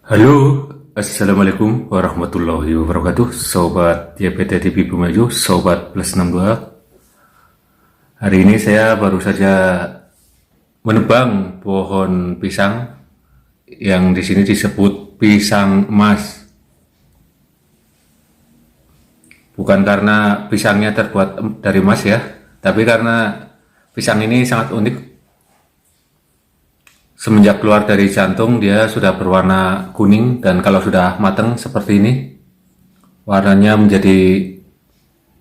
Halo, Assalamualaikum warahmatullahi wabarakatuh. Sobat YPT TV Pemaju, Sobat Plus 62. Hari ini saya baru saja menebang pohon pisang yang di sini disebut pisang emas. Bukan karena pisangnya terbuat dari emas ya, tapi karena pisang ini sangat unik. Semenjak keluar dari jantung, dia sudah berwarna kuning, dan kalau sudah matang seperti ini, warnanya menjadi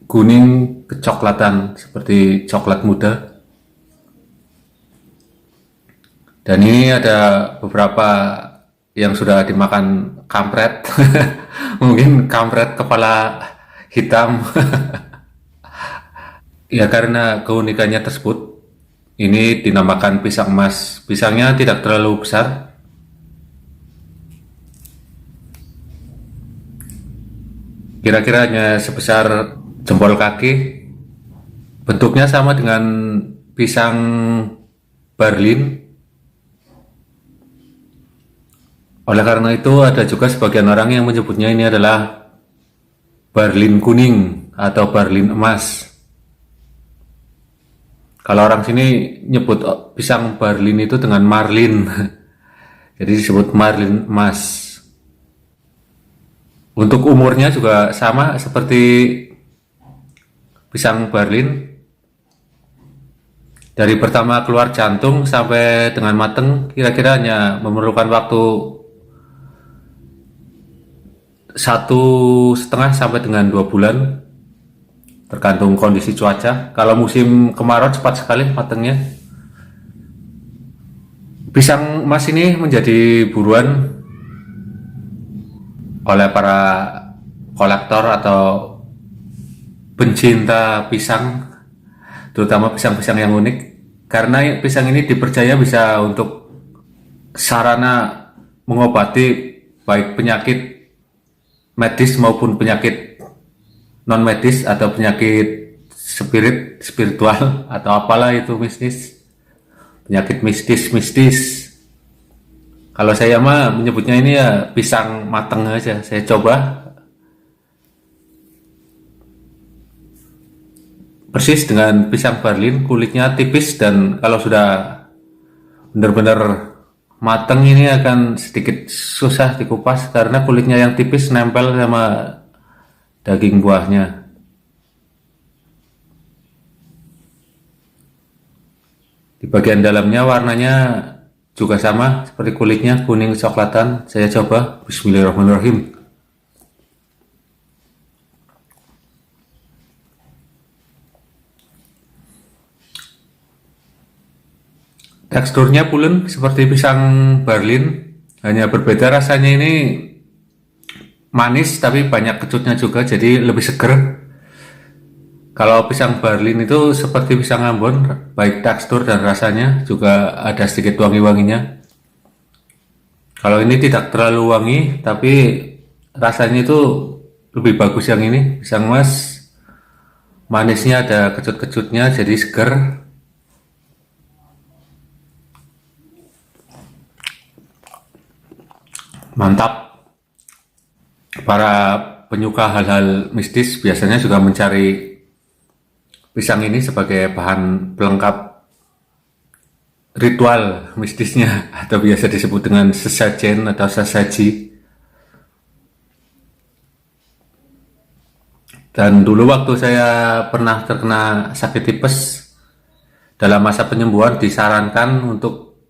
kuning kecoklatan seperti coklat muda. Dan ini ada beberapa yang sudah dimakan kampret. Mungkin kampret kepala hitam. Ya, karena keunikannya tersebut, ini dinamakan pisang emas. Pisangnya tidak terlalu besar, kira-kira hanya sebesar jempol kaki. Bentuknya sama dengan pisang Berlin. Oleh karena itu, ada juga sebagian orang yang menyebutnya ini adalah Berlin kuning atau Berlin emas. Kalau orang sini nyebut pisang Berlin itu dengan marlin. Jadi disebut marlin emas. Untuk umurnya juga sama seperti pisang Berlin. Dari pertama keluar jantung sampai dengan mateng, kira-kira hanya memerlukan waktu 1,5 sampai dengan 2 bulan, tergantung kondisi cuaca. Kalau musim kemarau cepat sekali matangnya. Pisang emas ini menjadi buruan oleh para kolektor atau pencinta pisang, terutama pisang-pisang yang unik, karena pisang ini dipercaya bisa untuk sarana mengobati baik penyakit medis maupun penyakit non medis atau penyakit spiritual atau apalah itu mistis, penyakit mistis. Kalau saya mah menyebutnya ini ya pisang mateng aja. Saya coba persis dengan pisang Berlin, kulitnya tipis, dan kalau sudah benar-benar mateng ini akan sedikit susah dikupas karena kulitnya yang tipis nempel sama daging buahnya. Di bagian dalamnya warnanya juga sama seperti kulitnya, kuning kecoklatan. Saya coba, bismillahirrahmanirrahim. Teksturnya pulen seperti pisang Berlin, hanya berbeda rasanya ini manis tapi banyak kecutnya juga, jadi lebih seger. Kalau pisang Berlin itu seperti pisang Ambon, baik tekstur dan rasanya juga ada sedikit wangi-wanginya. Kalau ini tidak terlalu wangi, tapi rasanya itu lebih bagus yang ini. Pisang emas manisnya ada kecut-kecutnya, jadi seger. Mantap. Para penyuka hal-hal mistis biasanya juga mencari pisang ini sebagai bahan pelengkap ritual mistisnya, atau biasa disebut dengan sesajen atau sesaji. Dan dulu waktu saya pernah terkena sakit tipes, dalam masa penyembuhan disarankan untuk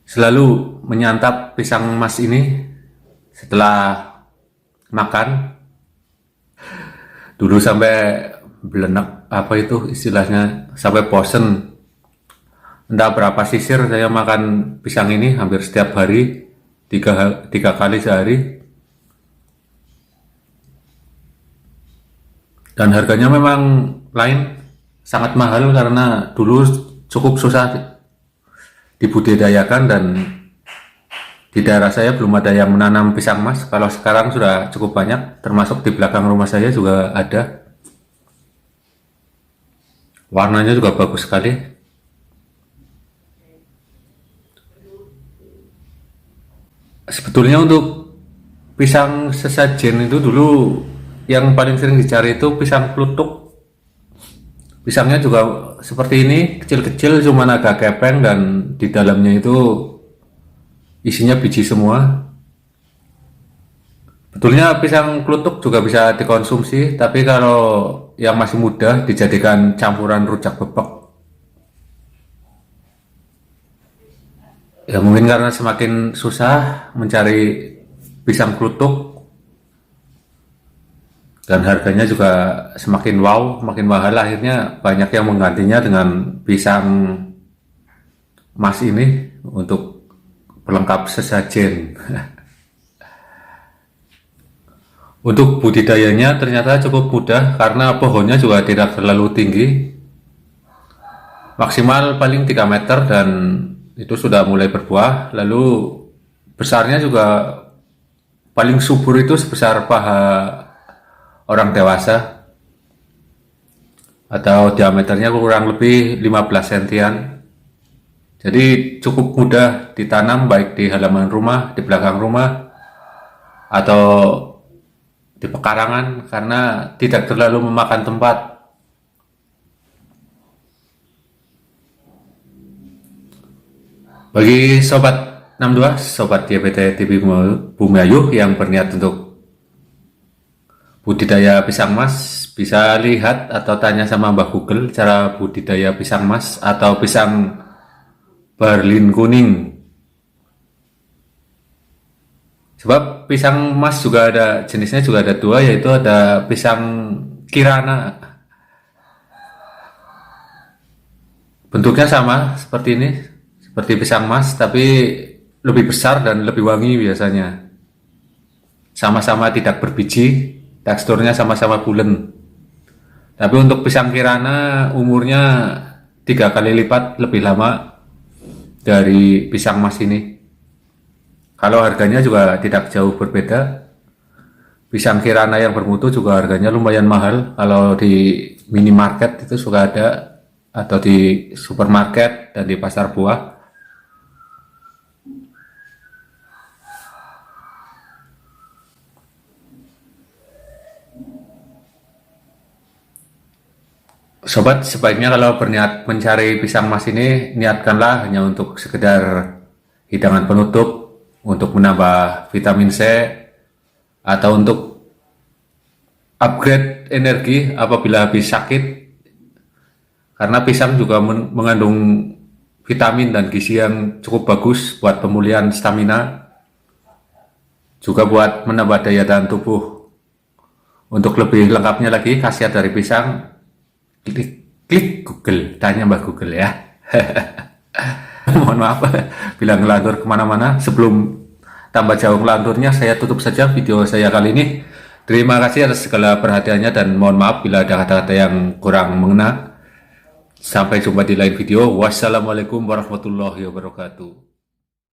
selalu menyantap pisang emas ini setelah makan. Dulu sampai belenak, apa itu istilahnya, sampai bosen. Entah berapa sisir saya makan pisang ini hampir setiap hari, tiga kali sehari. Dan harganya memang lain, sangat mahal karena dulu cukup susah dibudidayakan, dan di daerah saya belum ada yang menanam pisang emas. Kalau sekarang sudah cukup banyak, termasuk di belakang rumah saya juga ada. Warnanya juga bagus sekali. Sebetulnya untuk pisang sesajen itu dulu yang paling sering dicari itu pisang klutuk. Pisangnya juga seperti ini, kecil-kecil, cuman agak kepeng, dan di dalamnya itu isinya biji semua. Betulnya pisang klutuk juga bisa dikonsumsi, tapi kalau yang masih muda dijadikan campuran rujak bebek. Ya mungkin karena semakin susah mencari pisang klutuk dan harganya juga semakin wow, makin mahal, akhirnya banyak yang menggantinya dengan pisang mas ini untuk pelengkap sesajen. Untuk budidayanya ternyata cukup mudah karena pohonnya juga tidak terlalu tinggi, maksimal paling 3 meter, dan itu sudah mulai berbuah. Lalu besarnya juga paling subur itu sebesar paha orang dewasa, atau diameternya kurang lebih 15 sentian. Jadi cukup mudah ditanam baik di halaman rumah, di belakang rumah, atau di pekarangan karena tidak terlalu memakan tempat. Bagi sobat 62, sobat YPT TV Bumiayu yang berniat untuk budidaya pisang mas, bisa lihat atau tanya sama Mbah Google cara budidaya pisang mas atau pisang Berlin kuning. Sebab pisang mas juga ada jenisnya, juga ada dua, yaitu ada pisang Kirana. Bentuknya sama seperti ini, seperti pisang mas, tapi lebih besar dan lebih wangi biasanya. Sama-sama tidak berbiji, teksturnya sama-sama bulen. Tapi untuk pisang Kirana umurnya 3 kali lipat lebih lama dari pisang mas ini. Kalau harganya juga tidak jauh berbeda. Pisang Kirana yang bermutu juga harganya lumayan mahal. Kalau di minimarket itu suka ada, atau di supermarket dan di pasar buah. Sobat, sebaiknya kalau berniat mencari pisang mas ini, niatkanlah hanya untuk sekedar hidangan penutup, untuk menambah vitamin C, atau untuk upgrade energi apabila habis sakit, karena pisang juga mengandung vitamin dan gizi yang cukup bagus buat pemulihan stamina, juga buat menambah daya tahan tubuh. Untuk lebih lengkapnya lagi khasiat dari pisang, klik Google, tanya Mbak Google ya. Mohon maaf bila ngelantur kemana-mana. Sebelum tambah jauh ngelanturnya, saya tutup saja video saya kali ini. Terima kasih atas segala perhatiannya, dan mohon maaf bila ada kata-kata yang kurang mengena. Sampai jumpa di lain video. Wassalamualaikum warahmatullahi wabarakatuh.